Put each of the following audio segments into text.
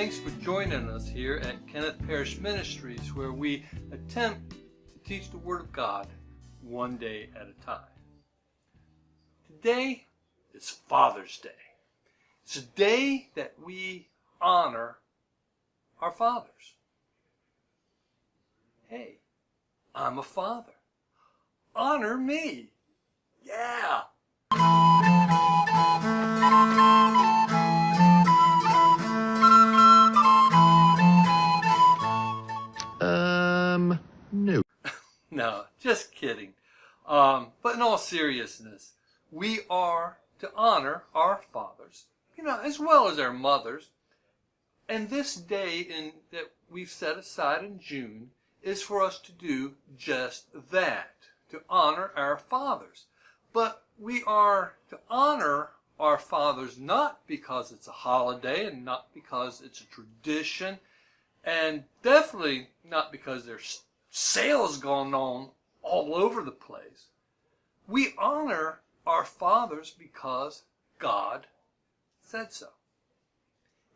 Thanks for joining us here at Kenneth Parrish Ministries, where we attempt to teach the Word of God one day at a time. Today is Father's Day. It's a day that we honor our fathers. Hey, I'm a father. Honor me. Yeah. No. No, just kidding. But in all seriousness, we are to honor our fathers, as well as our mothers. And this day that we've set aside in June is for us to do just that, to honor our fathers. But we are to honor our fathers not because it's a holiday and not because it's a tradition, and definitely not because there's sales going on all over the place. We honor our fathers because God said so.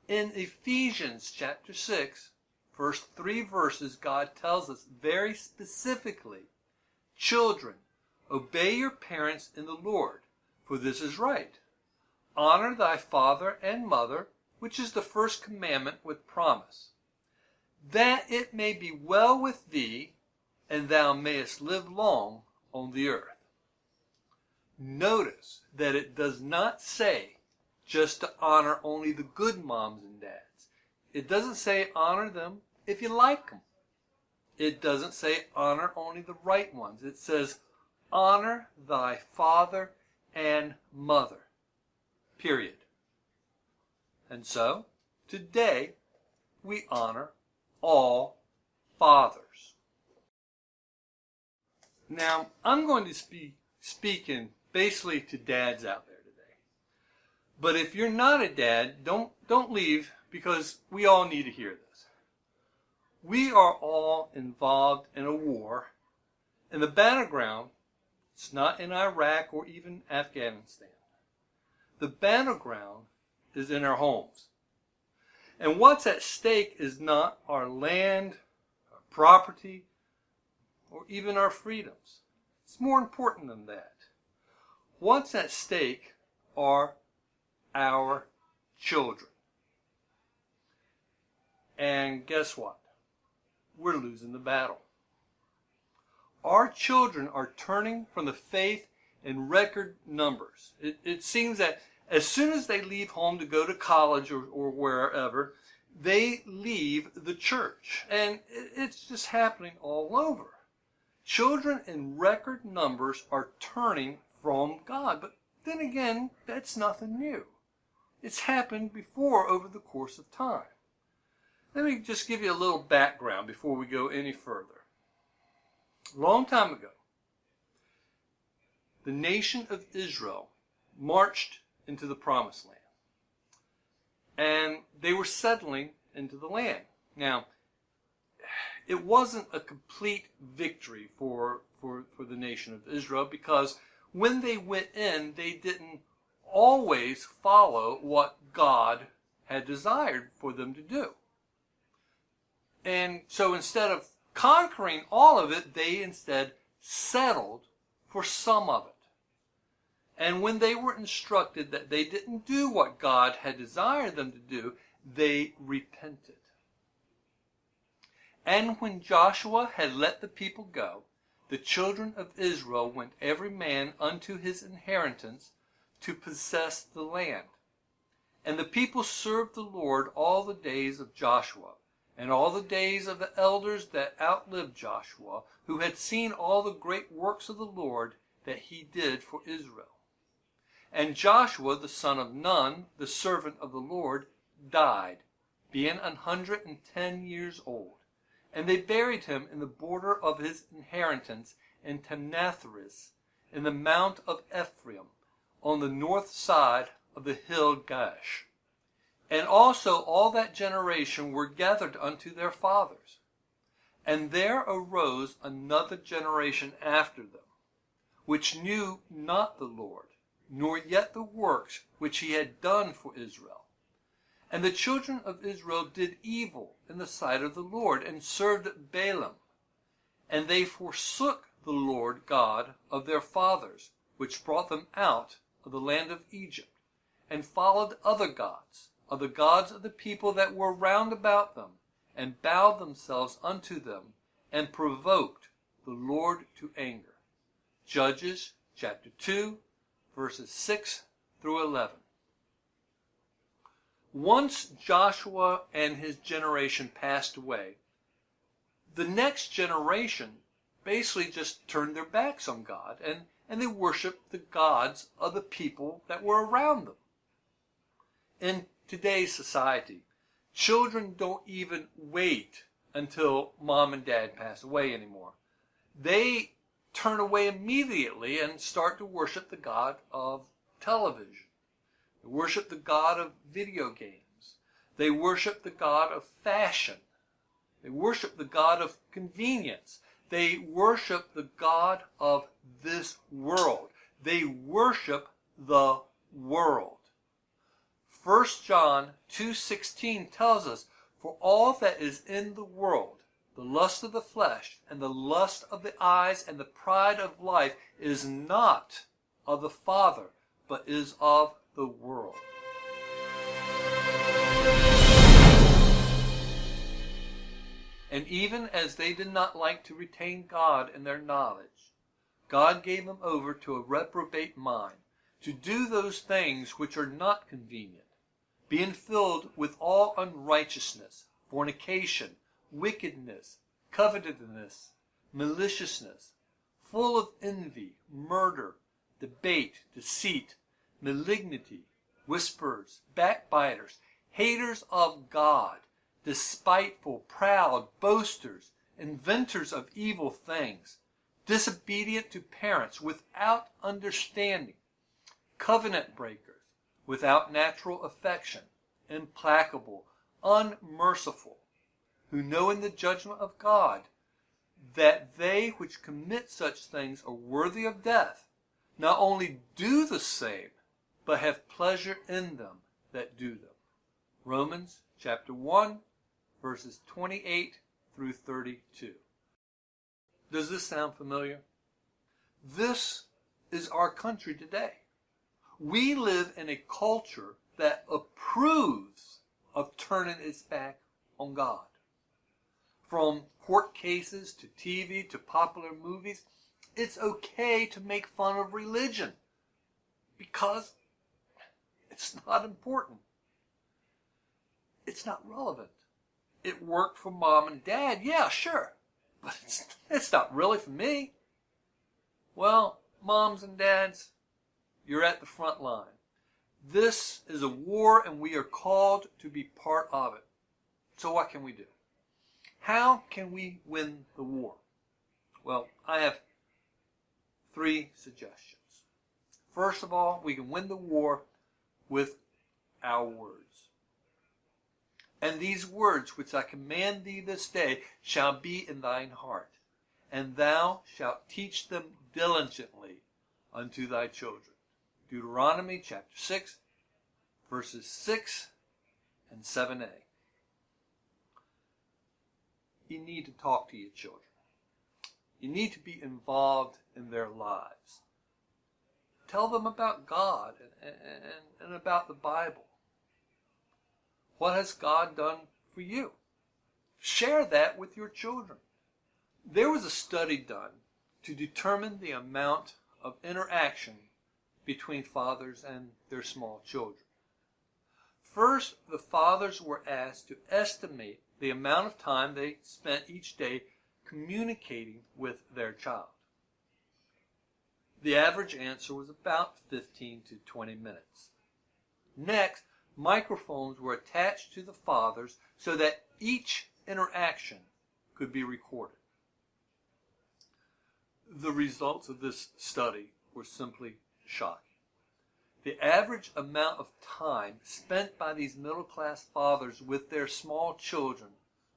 In Ephesians chapter 6, first 3 verses, God tells us very specifically, "Children, obey your parents in the Lord, for this is right. Honor thy father and mother, which is the first commandment with promise, that it may be well with thee, and thou mayest live long on the earth." Notice that it does not say just to honor only the good moms and dads. It doesn't say honor them if you like them. It doesn't say honor only the right ones. It says honor thy father and mother. Period. And so, today, we honor all fathers. Now, I'm going to be speaking basically to dads out there today. But if you're not a dad, don't leave, because we all need to hear this. We are all involved in a war, and the battleground, it's not in Iraq or even Afghanistan. The battleground is in our homes. And what's at stake is not our land, our property, or even our freedoms. It's more important than that. What's at stake are our children. And guess what? We're losing the battle. Our children are turning from the faith in record numbers. It seems that as soon as they leave home to go to college or wherever, they leave the church. And it's just happening all over. Children in record numbers are turning from God. But then again, that's nothing new. It's happened before over the course of time. Let me just give you a little background before we go any further. A long time ago, the nation of Israel marched into the Promised Land. And they were settling into the land. Now, it wasn't a complete victory for the nation of Israel, because when they went in, they didn't always follow what God had desired for them to do. And so instead of conquering all of it, they instead settled for some of it. And when they were instructed that they didn't do what God had desired them to do, they repented. And when Joshua had let the people go, the children of Israel went every man unto his inheritance to possess the land. And the people served the Lord all the days of Joshua, and all the days of the elders that outlived Joshua, who had seen all the great works of the Lord that he did for Israel. And Joshua the son of Nun, the servant of the Lord, died, being 110 years old. And they buried him in the border of his inheritance in Timnathheres, in the mount of Ephraim, on the north side of the hill Gaash. And also all that generation were gathered unto their fathers. And there arose another generation after them, which knew not the Lord, nor yet the works which he had done for Israel. And the children of Israel did evil in the sight of the Lord, and served Balaam. And they forsook the Lord God of their fathers, which brought them out of the land of Egypt, and followed other gods, of the gods of the people that were round about them, and bowed themselves unto them, and provoked the Lord to anger. Judges chapter 2, verses 6 through 11. Once Joshua and his generation passed away, the next generation basically just turned their backs on God, and they worshiped the gods of the people that were around them. In today's society, children don't even wait until mom and dad pass away anymore. They turn away immediately and start to worship the god of television. They worship the god of video games. They worship the god of fashion. They worship the god of convenience. They worship the god of this world. They worship the world. 1 John 2:16 tells us, "For all that is in the world, the lust of the flesh, and the lust of the eyes, and the pride of life, is not of the Father, but is of the world." And even as they did not like to retain God in their knowledge, God gave them over to a reprobate mind, to do those things which are not convenient, being filled with all unrighteousness, fornication, wickedness, covetousness, maliciousness, full of envy, murder, debate, deceit, malignity, whisperers, backbiters, haters of God, despiteful, proud, boasters, inventors of evil things, disobedient to parents, without understanding, covenant breakers, without natural affection, implacable, unmerciful, who know in the judgment of God that they which commit such things are worthy of death, not only do the same, but have pleasure in them that do them. Romans chapter 1, verses 28 through 32. Does this sound familiar? This is our country today. We live in a culture that approves of turning its back on God. From court cases to TV to popular movies, it's okay to make fun of religion because it's not important. It's not relevant. It worked for mom and dad, yeah, sure, but it's not really for me. Well, moms and dads, you're at the front line. This is a war, and we are called to be part of it. So what can we do? How can we win the war? Well, I have 3 suggestions. First of all, we can win the war with our words. And these words which I command thee this day shall be in thine heart, and thou shalt teach them diligently unto thy children. Deuteronomy chapter 6, verses 6 and 7a. You need to talk to your children. You need to be involved in their lives. Tell them about God and about the Bible. What has God done for you? Share that with your children. There was a study done to determine the amount of interaction between fathers and their small children. First, the fathers were asked to estimate the amount of time they spent each day communicating with their child. The average answer was about 15 to 20 minutes. Next, microphones were attached to the fathers so that each interaction could be recorded. The results of this study were simply shocking. The average amount of time spent by these middle-class fathers with their small children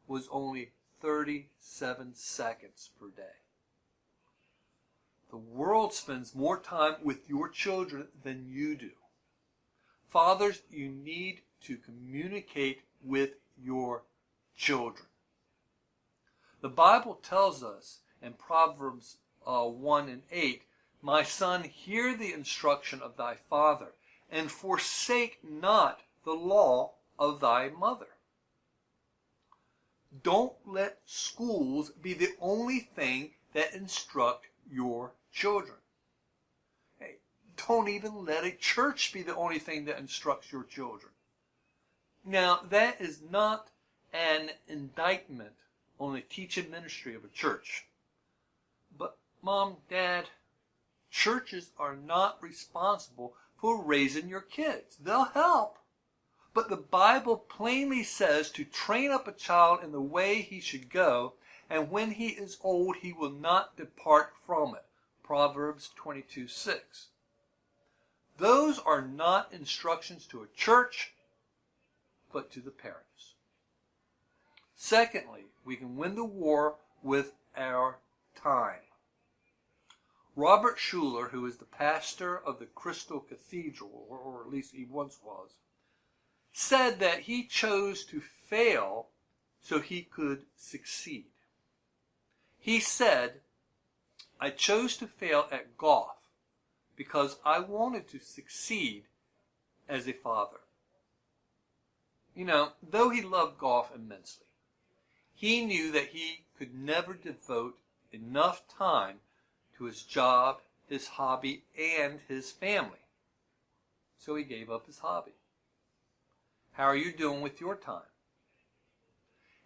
was only 37 seconds per day. The world spends more time with your children than you do. Fathers, you need to communicate with your children. The Bible tells us in Proverbs 1:8, "My son, hear the instruction of thy father, and forsake not the law of thy mother." Don't let schools be the only thing that instruct your children. Hey, don't even let a church be the only thing that instructs your children. Now, that is not an indictment on the teaching ministry of a church. But, Mom, Dad, churches are not responsible for raising your kids. They'll help. But the Bible plainly says to train up a child in the way he should go, and when he is old, he will not depart from it. Proverbs 22:6. Those are not instructions to a church, but to the parents. Secondly, we can win the war with our time. Robert Schuller, who is the pastor of the Crystal Cathedral, or at least he once was, said that he chose to fail so he could succeed. He said, "I chose to fail at golf because I wanted to succeed as a father." You know, though he loved golf immensely, he knew that he could never devote enough time to his job, his hobby, and his family. So he gave up his hobby. How are you doing with your time?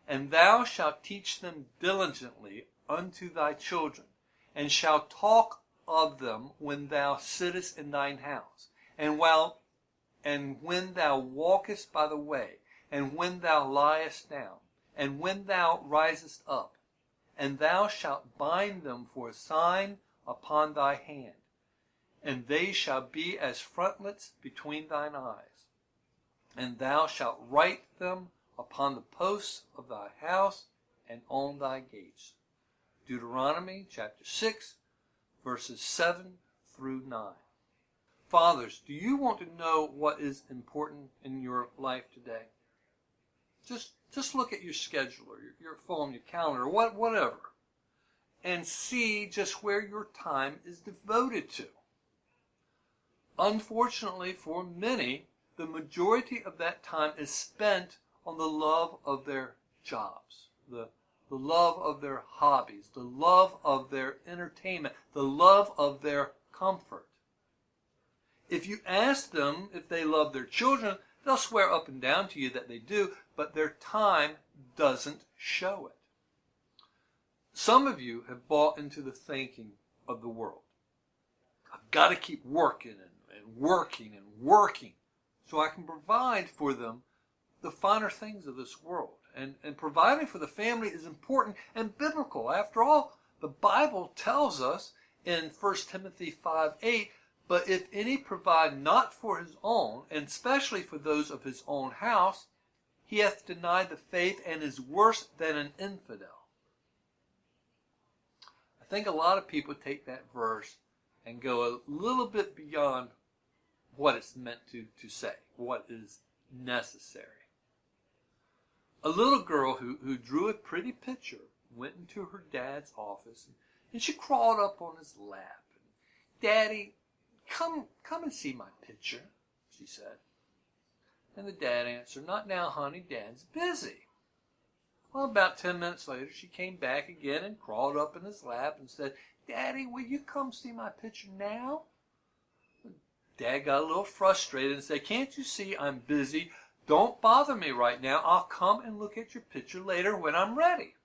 "And thou shalt teach them diligently unto thy children, and shalt talk of them when thou sittest in thine house, and when thou walkest by the way, and when thou liest down, and when thou risest up. And thou shalt bind them for a sign upon thy hand, and they shall be as frontlets between thine eyes. And thou shalt write them upon the posts of thy house and on thy gates." Deuteronomy chapter 6, verses 7 through 9. Fathers, do you want to know what is important in your life today? Just look at your schedule or your phone, your calendar, or whatever, and see just where your time is devoted to. Unfortunately for many, the majority of that time is spent on the love of their jobs, the love of their hobbies, the love of their entertainment, the love of their comfort. If you ask them if they love their children, they'll swear up and down to you that they do, but their time doesn't show it. Some of you have bought into the thinking of the world. I've got to keep working and working and working so I can provide for them the finer things of this world. And providing for the family is important and biblical. After all, the Bible tells us in 1 Timothy 5:8, "But if any provide not for his own, and especially for those of his own house, he hath denied the faith and is worse than an infidel." I think a lot of people take that verse and go a little bit beyond what it's meant to say, what is necessary. A little girl who drew a pretty picture went into her dad's office, and she crawled up on his lap. "Daddy, come and see my picture," she said. And the dad answered, "Not now, honey, Dad's busy." Well, about 10 minutes later, she came back again and crawled up in his lap and said, "Daddy, will you come see my picture now?" Dad got a little frustrated and said, "Can't you see I'm busy? Don't bother me right now. I'll come and look at your picture later when I'm ready."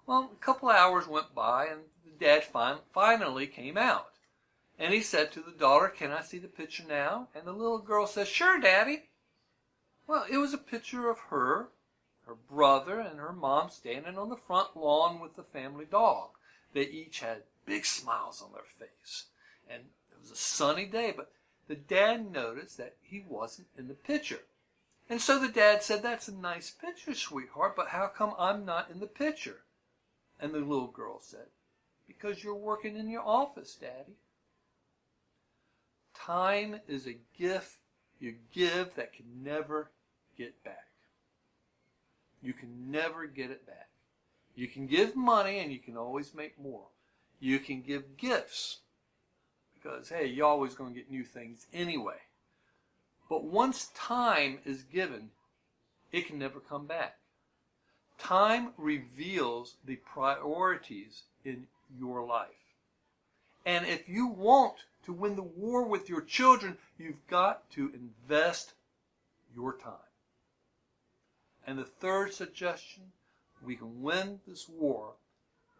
Well, a couple of hours went by, and the dad finally came out. And he said to the daughter, "Can I see the picture now?" And the little girl says, "Sure, Daddy." Well, it was a picture of her brother, and her mom standing on the front lawn with the family dog. They each had big smiles on their face. And it was a sunny day, but the dad noticed that he wasn't in the picture. And so the dad said, "That's a nice picture, sweetheart, but how come I'm not in the picture?" And the little girl said, "Because you're working in your office, Daddy." Time is a gift you give that can never get back. You can never get it back. You can give money and you can always make more. You can give gifts because, hey, you're always going to get new things anyway. But once time is given, it can never come back. Time reveals the priorities in your life. And if you want to win the war with your children, you've got to invest your time. And the third suggestion, we can win this war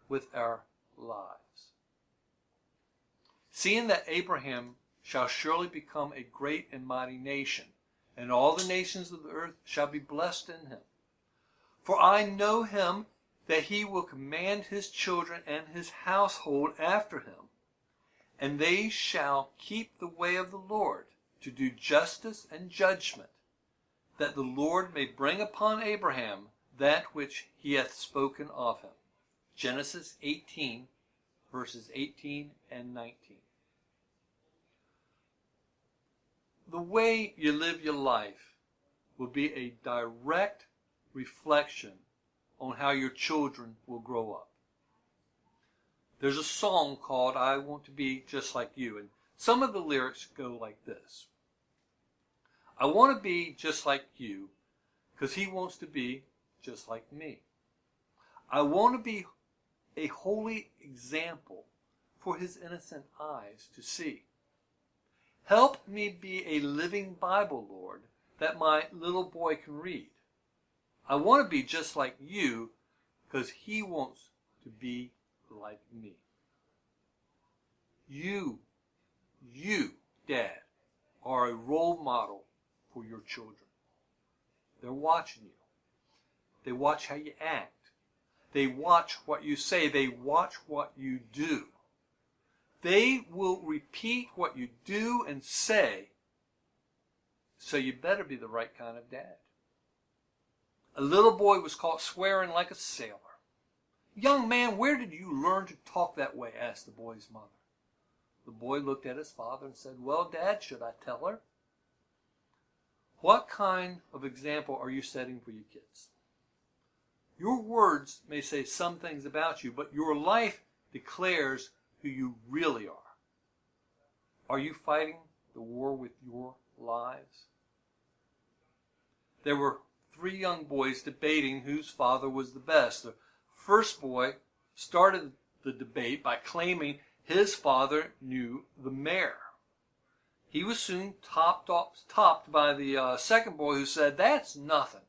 with our lives. Seeing that Abraham shall surely become a great and mighty nation, and all the nations of the earth shall be blessed in him. For I know him, that he will command his children and his household after him, and they shall keep the way of the Lord, to do justice and judgment, that the Lord may bring upon Abraham that which he hath spoken of him. Genesis 18, verses 18 and 19. The way you live your life will be a direct reflection on how your children will grow up. There's a song called I Want to Be Just Like You, and some of the lyrics go like this. I want to be just like you because he wants to be just like me. I want to be a holy example for his innocent eyes to see. Help me be a living Bible, Lord, that my little boy can read. I want to be just like you because he wants to be like me. You, Dad, are a role model for your children. They're watching you. They watch how you act. They watch what you say. They watch what you do. They will repeat what you do and say, so you better be the right kind of dad. A little boy was caught swearing like a sailor. Young man, where did you learn to talk that way? Asked the boy's mother. The boy looked at his father and said, well, Dad, should I tell her? What kind of example are you setting for your kids? Your words may say some things about you, but your life declares who you really are. Are you fighting the war with your lives? There were 3 young boys debating whose father was the best. The first boy started the debate by claiming his father knew the mayor. He was soon topped by the second boy, who said, that's nothing.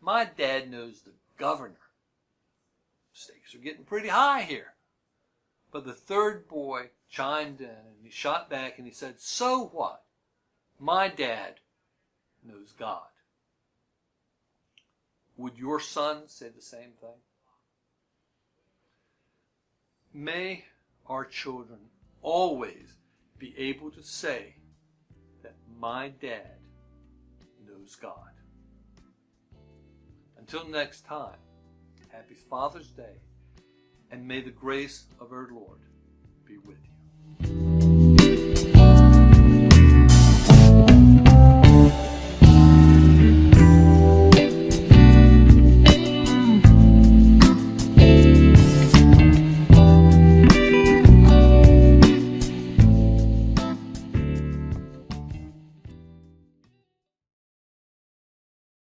My dad knows the governor. Stakes are getting pretty high here. But the third boy chimed in and he shot back and he said, so what? My dad knows God. Would your son say the same thing? May our children always be able to say that my dad knows God. Until next time, happy Father's Day, and may the grace of our Lord be with you.